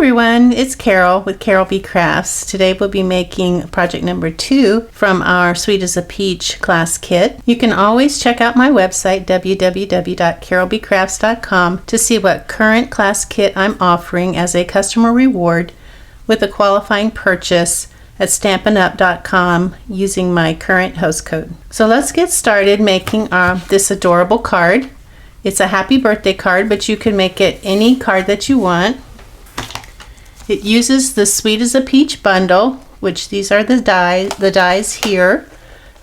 everyone, it's Carol with Carolbcrafts. Today we'll be making project number 2 from our Sweet as a Peach class kit. You can always check out my website www.carolbcrafts.com to see what current class kit I'm offering as a customer reward with a qualifying purchase at stampinup.com using my current host code. So let's get started making this adorable card. It's a happy birthday card, but you can make it any card that you want. It uses the Sweet as a Peach bundle, which these are the dies here,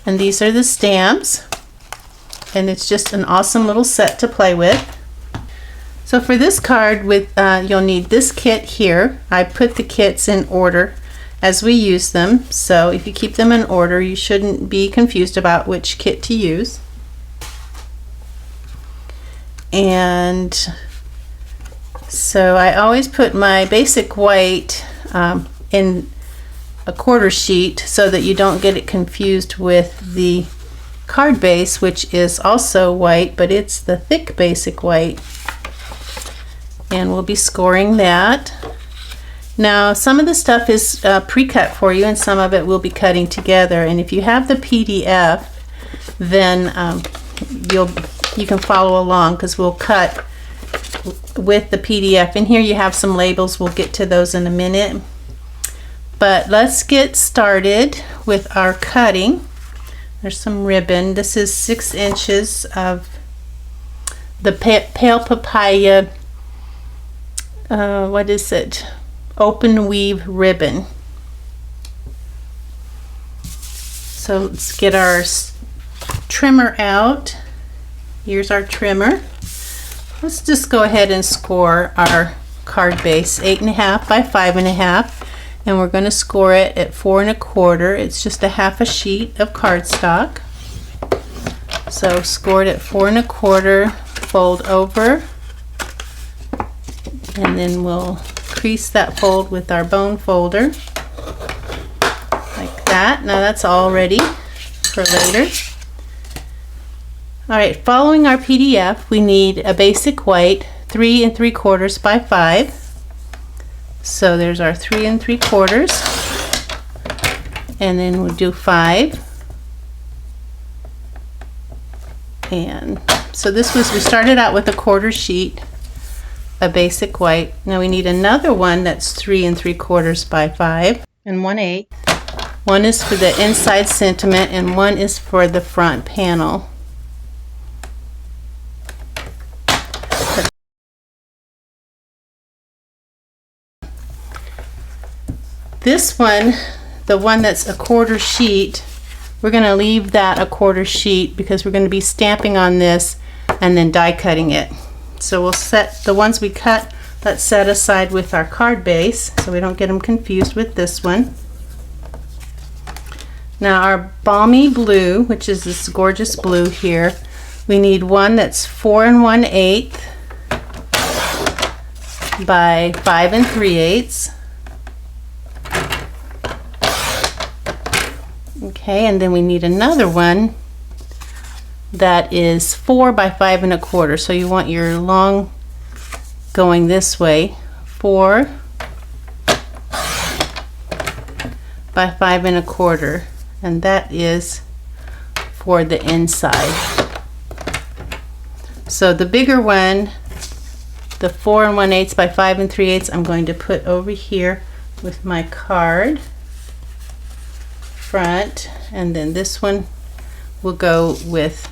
and these are the stamps, and it's just an awesome little set to play with. So for this card, you'll need this kit here. I put the kits in order as we use them, so if you keep them in order, you shouldn't be confused about which kit to use. And so I always put my basic white in a quarter sheet so that you don't get it confused with the card base, which is also white, but it's the thick basic white. And we'll be scoring that. Now some of the stuff is pre-cut for you and some of it we'll be cutting together, and if you have the PDF, then you can follow along because we'll cut with the PDF. And here you have some labels. We'll get to those in a minute. But let's get started with our cutting. There's some ribbon. This is 6 inches of the Pale Papaya, what is it? Open weave ribbon. So let's get our trimmer out. Here's our trimmer. Let's just go ahead and score our card base 8.5 by 5.5, and we're going to score it at 4 1/4. It's just a half a sheet of cardstock. So score it at 4 1/4, fold over, and then we'll crease that fold with our bone folder like that. Now that's all ready for later. Alright, following our PDF, we need a basic white 3 3/4 by 5. So there's our 3 3/4, and then we'll do 5. And so we started out with a quarter sheet, a basic white. Now we need another one that's 3 3/4 by 5 and 1/8. One is for the inside sentiment and one is for the front panel. This one, the one that's a quarter sheet, we're going to leave that a quarter sheet because we're going to be stamping on this and then die cutting it. So we'll set the ones we cut, let's set aside with our card base so we don't get them confused with this one. Now our balmy blue, which is this gorgeous blue here, we need one that's 4 1/8 by 5 3/8. Okay, and then we need another one that is 4 by 5 1/4. So you want your long going this way, 4 by 5 1/4, and that is for the inside. So the bigger one, the 4 1/8 by 5 3/8, I'm going to put over here with my card front, and then this one will go with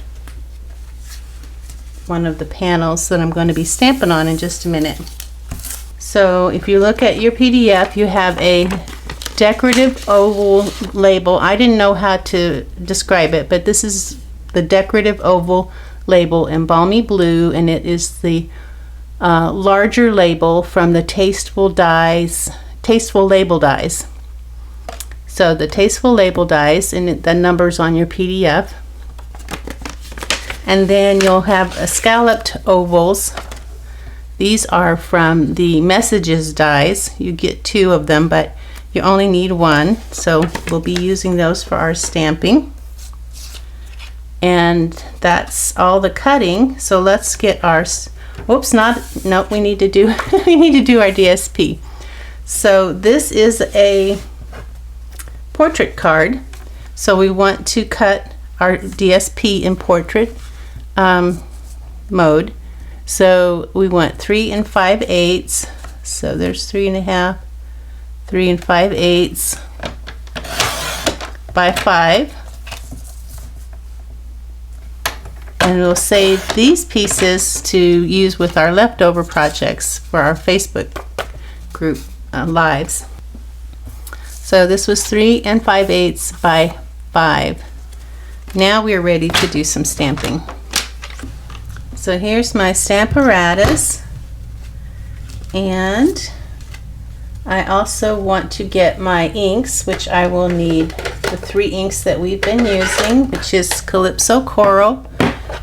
one of the panels that I'm going to be stamping on in just a minute. So if you look at your PDF, you have a decorative oval label. I didn't know how to describe it, but this is the decorative oval label in balmy blue, and it is the larger label from the Tasteful Label Dies. So the Tasteful Label Dies, and the numbers on your PDF. And then you'll have scalloped ovals. These are from the Messages dies. You get 2 of them, but you only need 1. So we'll be using those for our stamping. And that's all the cutting. So let's get our, oops, no, we need to do our DSP. So this is a portrait card. So we want to cut our DSP in portrait mode. So we want 3 5/8. So there's 3 1/2, 3 5/8 by 5. And we'll save these pieces to use with our leftover projects for our Facebook group lives. So this was 3 5/8 by 5. Now we are ready to do some stamping. So here's my Stamparatus, and I also want to get my inks, which I will need the 3 inks that we've been using, which is Calypso Coral,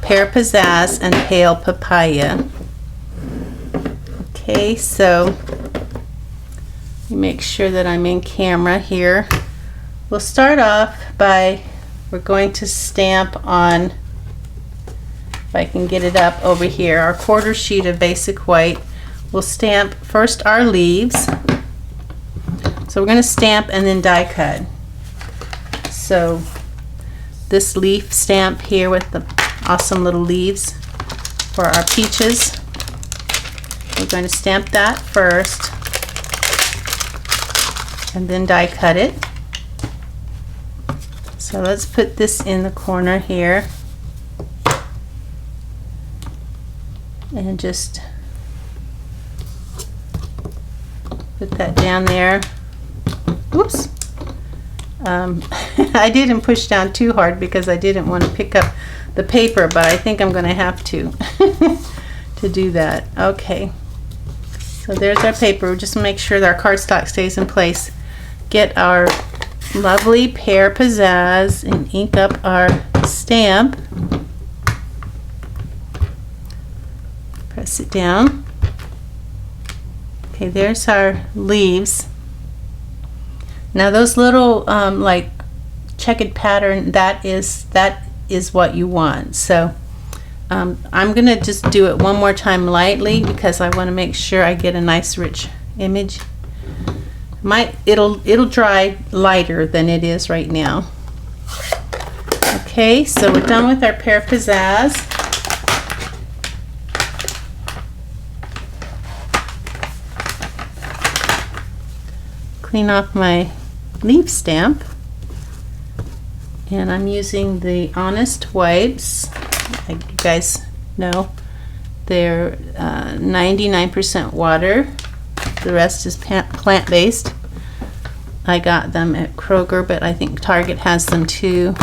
Pear Pizzazz, and Pale Papaya. Okay, so make sure that I'm in camera here. We'll start off by, we're going to stamp on, if I can get it up over here, our quarter sheet of basic white. We'll stamp first our leaves. So we're going to stamp and then die cut. So this leaf stamp here with the awesome little leaves for our peaches, we're going to stamp that first and then die cut it. So let's put this in the corner here and just put that down there. Oops. I didn't push down too hard because I didn't want to pick up the paper, but I think I'm going to have to to do that. Okay. So there's our paper. Just make sure that our cardstock stays in place. Get our lovely Pear Pizzazz and ink up our stamp. Press it down. Okay, there's our leaves. Now those little like checkered pattern, that is what you want. So I'm gonna just do it one more time lightly because I want to make sure I get a nice rich image. It'll dry lighter than it is right now. Okay, so we're done with our Pear Pizzazz. Clean off my leaf stamp, and I'm using the Honest wipes. Like you guys know, they're 99% water. The rest is plant-based. I got them at Kroger, but I think Target has them too.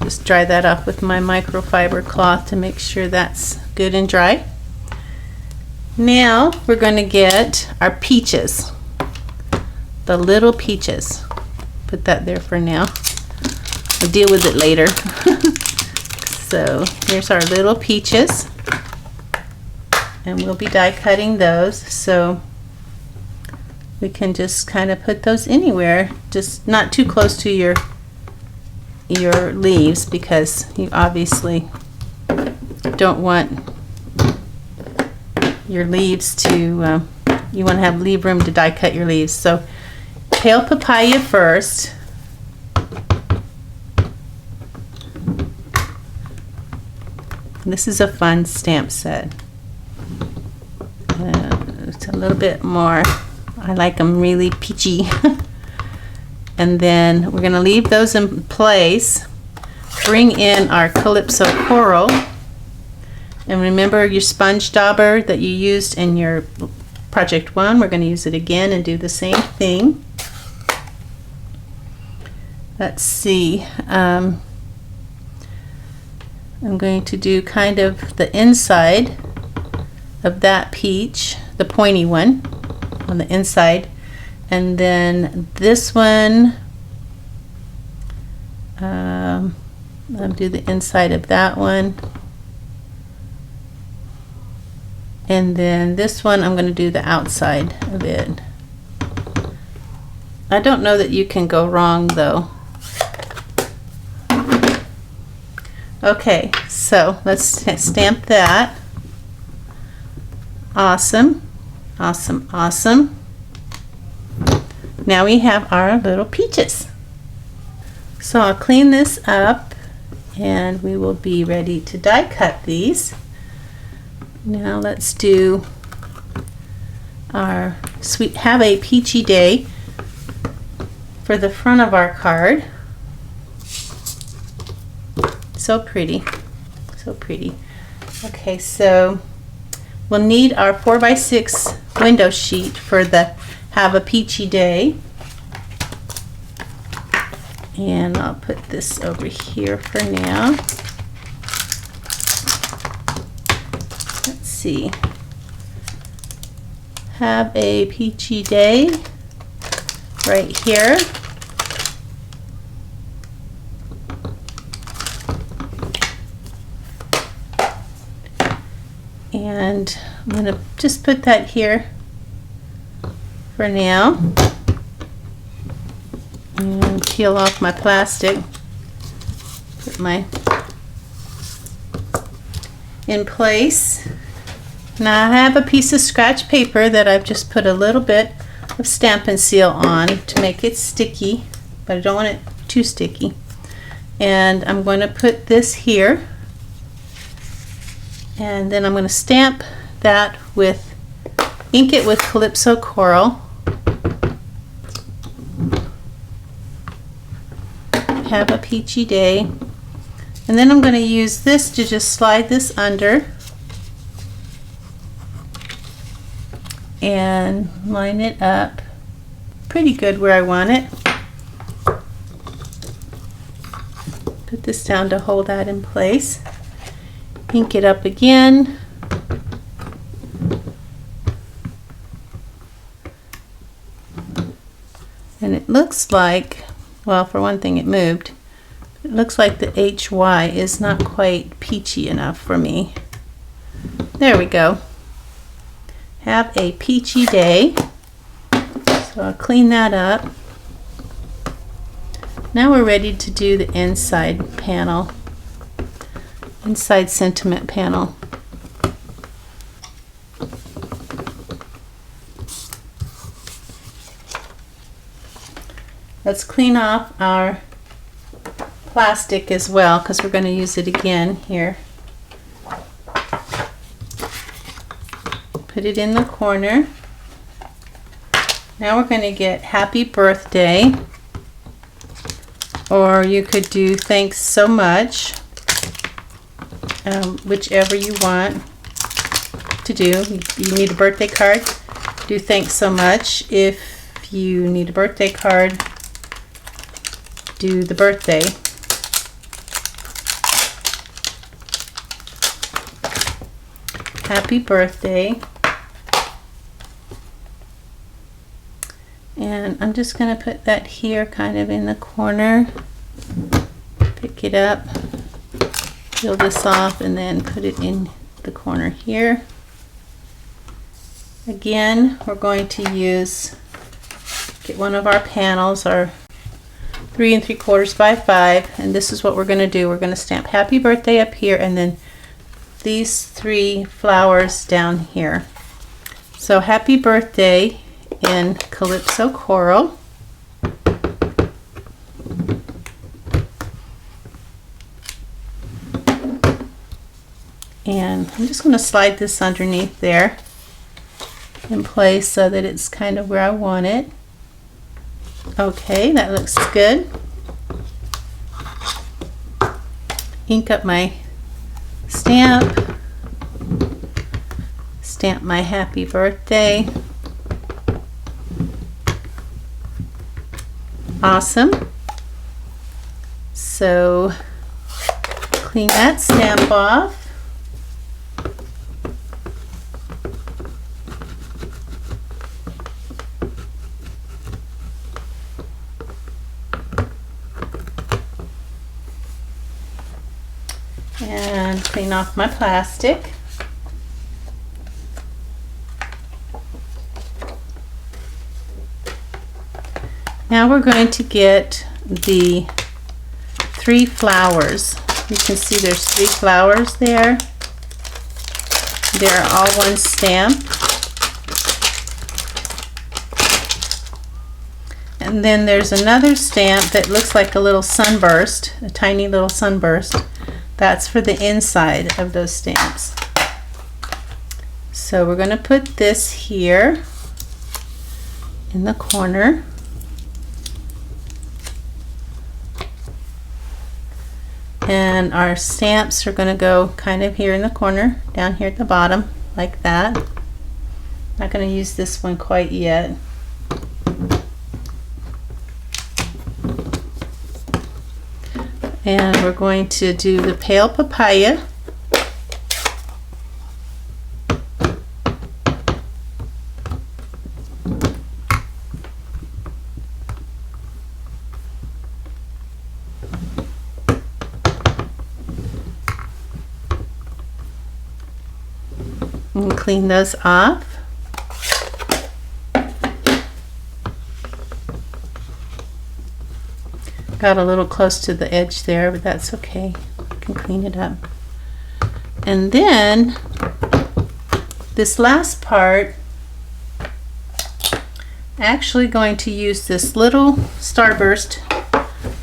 Just dry that off with my microfiber cloth to make sure that's good and dry. Now we're going to get our peaches, the little peaches. Put that there for now. I'll deal with it later. So here's our little peaches, and we'll be die cutting those. So we can just kind of put those anywhere, just not too close to your leaves, because you obviously don't want your leaves to, you want to have leave room to die cut your leaves. So Pale Papaya first. This is a fun stamp set. It's a little bit more, I like them really peachy. And then we're going to leave those in place. Bring in our Calypso Coral. And remember your sponge dauber that you used in your Project 1. We're going to use it again and do the same thing. Let's see. I'm going to do kind of the inside of that peach, the pointy one on the inside, and then this one, I'll do the inside of that one, and then this one I'm going to do the outside of it. I don't know that you can go wrong though. Okay, so let's stamp that. Awesome. Awesome, awesome. Now we have our little peaches. So I'll clean this up and we will be ready to die cut these. Now let's do our sweet Have a Peachy Day for the front of our card. So pretty, so pretty. Okay, so we'll need our 4x6 window sheet for the Have a Peachy Day. And I'll put this over here for now. Let's see. Have a Peachy Day right here. And I'm going to just put that here for now. And peel off my plastic. Put my in place. Now I have a piece of scratch paper that I've just put a little bit of Stampin' Seal on to make it sticky, but I don't want it too sticky. And I'm going to put this here. And then I'm going to stamp that with, ink it with Calypso Coral. Have a Peachy Day. And then I'm going to use this to just slide this under and line it up pretty good where I want it. Put this down to hold that in place. Ink it up again. And it looks like, well, for one thing it moved. It looks like the HY is not quite peachy enough for me. There we go. Have a Peachy Day. So I'll clean that up. Now we're ready to do the inside panel. Inside sentiment panel. Let's clean off our plastic as well because we're going to use it again here. Put it in the corner. Now we're going to get Happy Birthday, or you could do Thanks So Much. Whichever you want to do. You need a birthday card, do Thanks So Much. If you need a birthday card, do the birthday. Happy Birthday. And I'm just going to put that here kind of in the corner. Pick it up. Peel this off and then put it in the corner here. Again, we're going to get one of our panels, our 3 3/4 by 5, and this is what we're going to do. We're going to stamp Happy Birthday up here and then these 3 flowers down here. So Happy Birthday in Calypso Coral. And I'm just going to slide this underneath there in place so that it's kind of where I want it. Okay, that looks good. Ink up my stamp. Stamp my Happy Birthday. Awesome. So clean that stamp off. And clean off my plastic. Now we're going to get the 3 flowers. You can see there's 3 flowers there. They're all one stamp. And then there's another stamp that looks like a little sunburst, a tiny little sunburst. That's for the inside of those stamps. So we're going to put this here in the corner. And our stamps are going to go kind of here in the corner, down here at the bottom, like that. Not going to use this one quite yet. And we're going to do the Pale Papaya. And clean those off. Got a little close to the edge there, but that's okay. I can clean it up. And then this last part, actually going to use this little starburst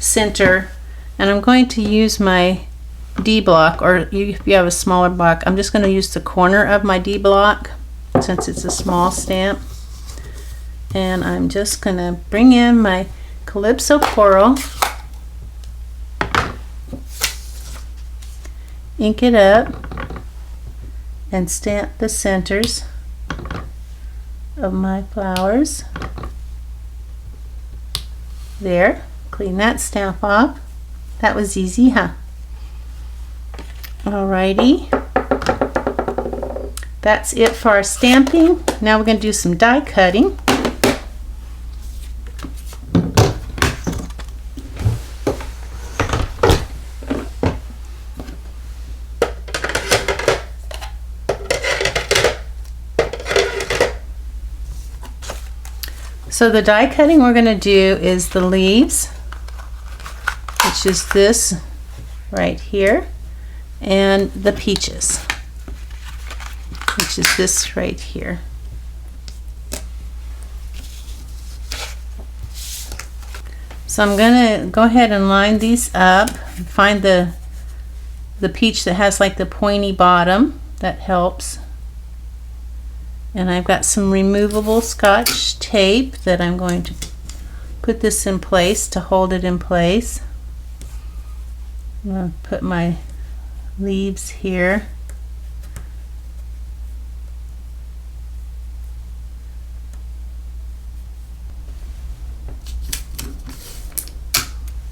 center, and I'm going to use my D block, or if you have a smaller block, I'm just going to use the corner of my D block since it's a small stamp. And I'm just going to bring in my Calypso Coral, ink it up, and stamp the centers of my flowers. There, clean that stamp off. That was easy, huh? Alrighty, that's it for our stamping. Now we're going to do some die cutting. So the die cutting we're going to do is the leaves, which is this right here, and the peaches, which is this right here. So I'm going to go ahead and line these up, find the peach that has like the pointy bottom. That helps. And I've got some removable Scotch tape that I'm going to put this in place to hold it in place. I'm going to put my leaves here.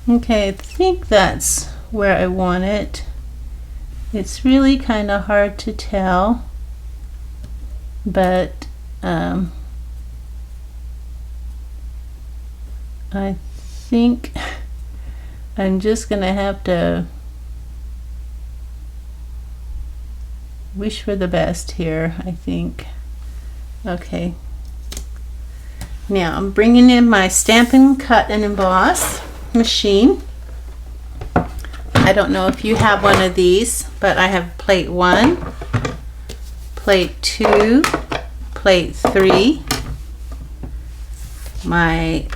Okay, I think that's where I want it. It's really kind of hard to tell, but I think I'm just gonna have to wish for the best here, I think. Okay, now I'm bringing in my Stampin' Cut and Emboss machine. I don't know if you have one of these, but I have plate 1, plate 2, plate 3, my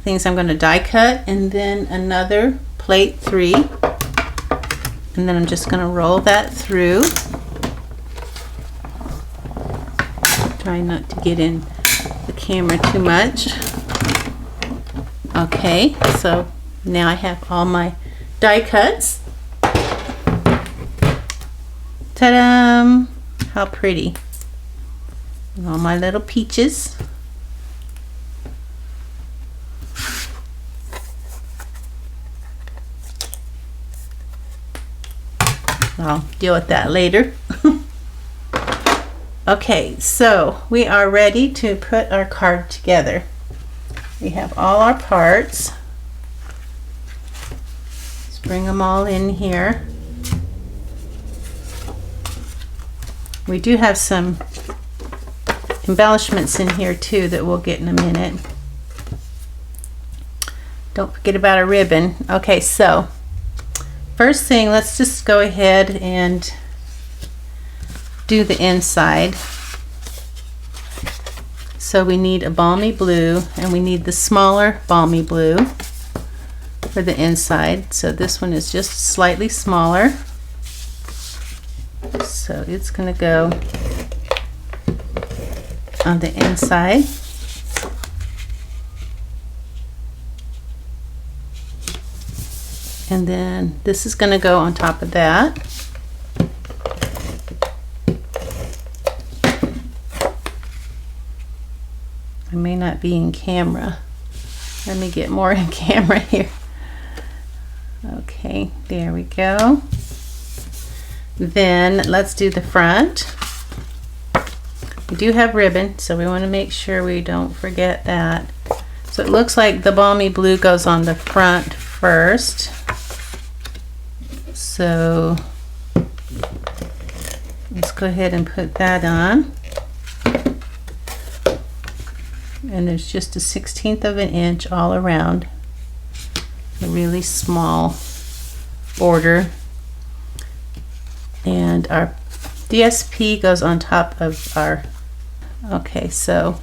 things I'm going to die cut, and then another plate 3, and then I'm just going to roll that through. Try not to get in the camera too much. Okay, so now I have all my die cuts. Ta-da! How pretty. And all my little peaches. I'll deal with that later. Okay, so we are ready to put our card together. We have all our parts. Let's bring them all in here. We do have some embellishments in here too that we'll get in a minute. Don't forget about a ribbon. Okay, so first thing, let's just go ahead and do the inside. So we need a balmy blue, and we need the smaller balmy blue for the inside. So this one is just slightly smaller. So it's going to go on the inside. And then this is going to go on top of that. I may not be in camera. Let me get more in camera here. Okay, there we go. Then let's do the front. We do have ribbon, so we want to make sure we don't forget that. So it looks like the balmy blue goes on the front first. So let's go ahead and put that on. And there's just a 1/16 of an inch all around. A really small border. And our DSP goes on top of our, okay, so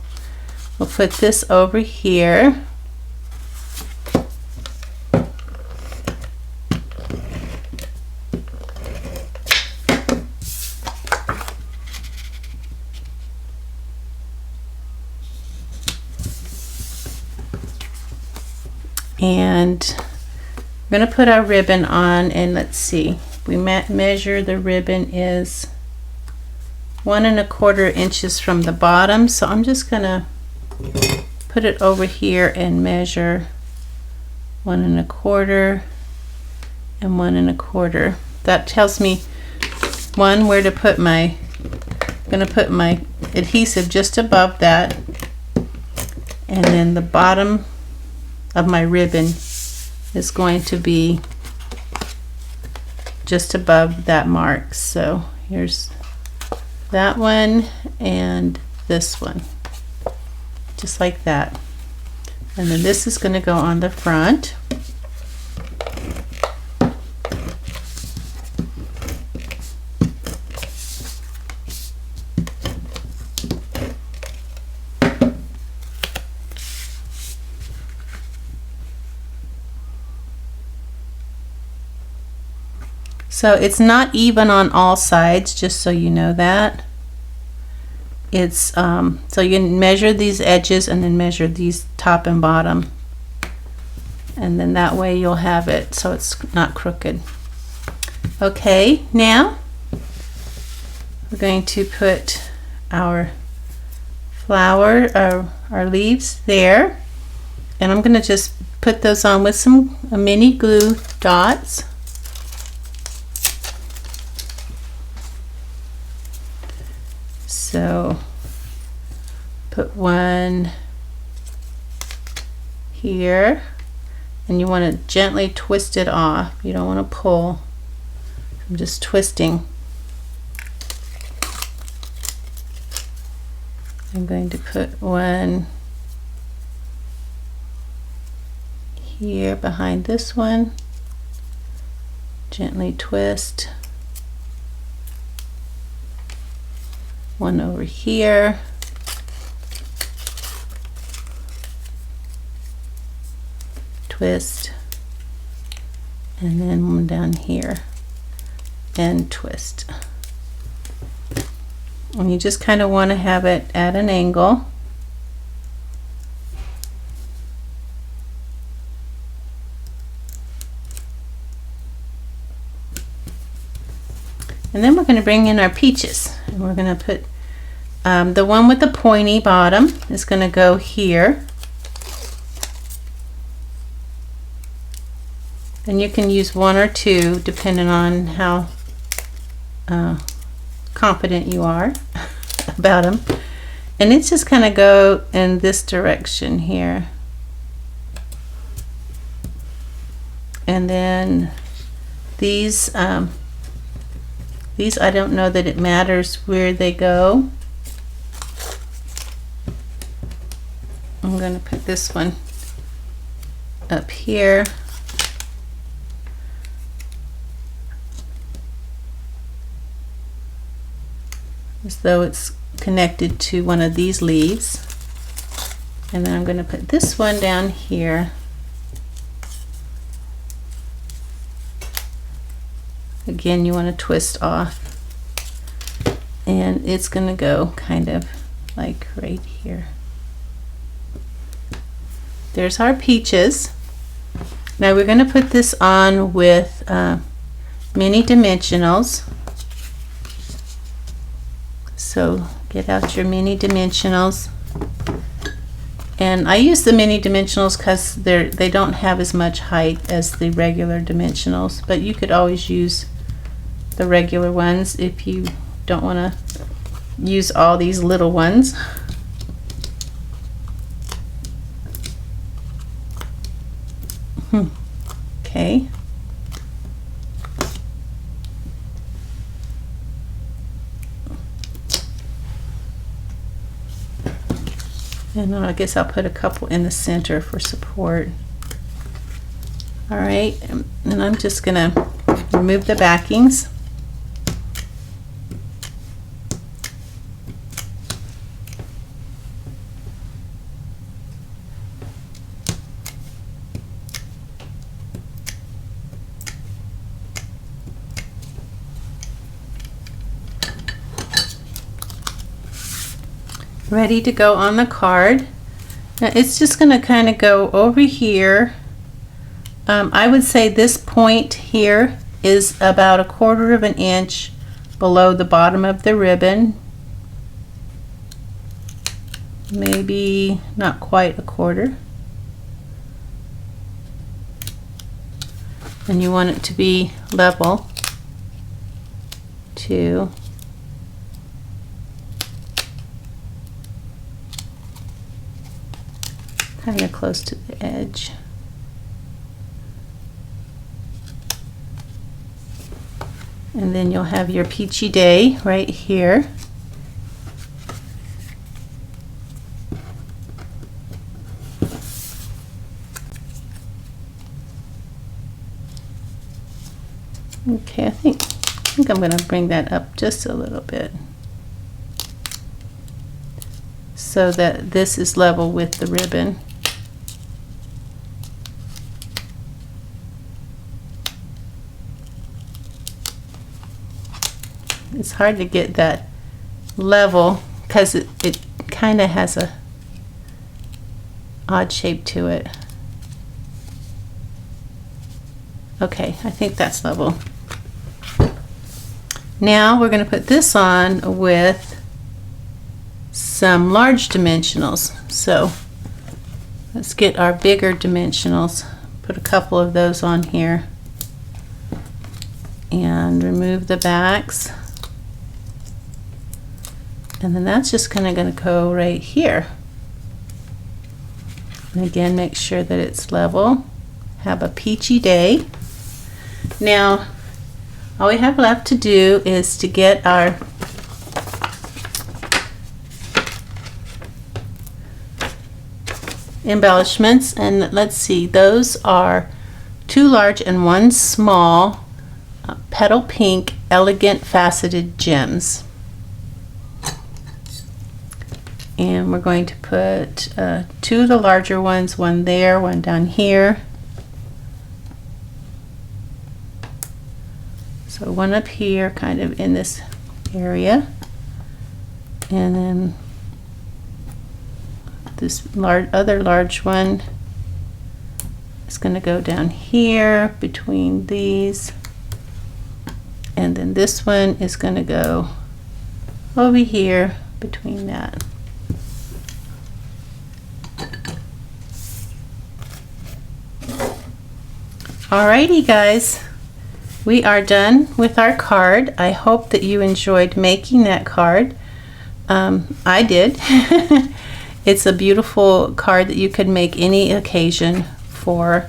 we'll put this over here. And we're going to put our ribbon on, and let's see, we measure the ribbon is 1 1/4 inches from the bottom, so I'm just going to put it over here and measure 1 1/4 and 1 1/4. That tells me where to put my, I'm going to put my adhesive just above that, and then the bottom of my ribbon is going to be just above that mark. So here's that one and this one, just like that. And then this is going to go on the front. So it's not even on all sides, just so you know that. It's so you measure these edges and then measure these top and bottom, and then that way you'll have it so it's not crooked. Okay, now we're going to put our flower, our leaves there, and I'm going to just put those on with some mini glue dots. So put one here, and you want to gently twist it off. You don't want to pull. I'm just twisting. I'm going to put one here behind this one. Gently twist. One over here. Twist. And then one down here. And twist. And you just kind of want to have it at an angle. And then we're going to bring in our peaches, and we're going to put the one with the pointy bottom is going to go here, and you can use one or two depending on how confident you are about them. And it's just kind of go in this direction here, and then these I don't know that it matters where they go. I'm going to put this one up here. As though it's connected to one of these leaves. And then I'm going to put this one down here. Again, you want to twist off. And it's going to go kind of like right here. There's our peaches. Now we're going to put this on with mini dimensionals. So get out your mini dimensionals. And I use the mini dimensionals because they don't have as much height as the regular dimensionals, but you could always use the regular ones if you don't want to use all these little ones. Okay. And I guess I'll put a couple in the center for support. All right, and I'm just gonna remove the backings. Ready to go on the card. Now it's just going to kind of go over here. I would say this point here is about 1/4 of an inch below the bottom of the ribbon. Maybe not quite 1/4. And you want it to be level to kind of close to the edge. And then you'll have your peachy day right here. Okay, I think I'm going to bring that up just a little bit so that this is level with the ribbon. It's hard to get that level because it kind of has a odd shape to it. Okay, I think that's level. Now we're going to put this on with some large dimensionals. So let's get our bigger dimensionals. Put a couple of those on here and remove the backs. And then that's just kind of going to go right here. And again, make sure that it's level. Have a peachy day. Now, all we have left to do is to get our embellishments, and let's see, those are 2 large and 1 small petal pink elegant faceted gems. And we're going to put 2 of the larger ones, 1 there, 1 down here. So 1 up here, kind of in this area. And then this other large one is going to go down here between these. And then this one is going to go over here between that. Alrighty guys, we are done with our card. I hope that you enjoyed making that card. I did. It's a beautiful card that you could make any occasion for.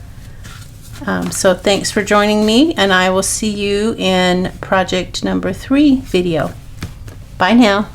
So thanks for joining me, and I will see you in project number 3 video. Bye now.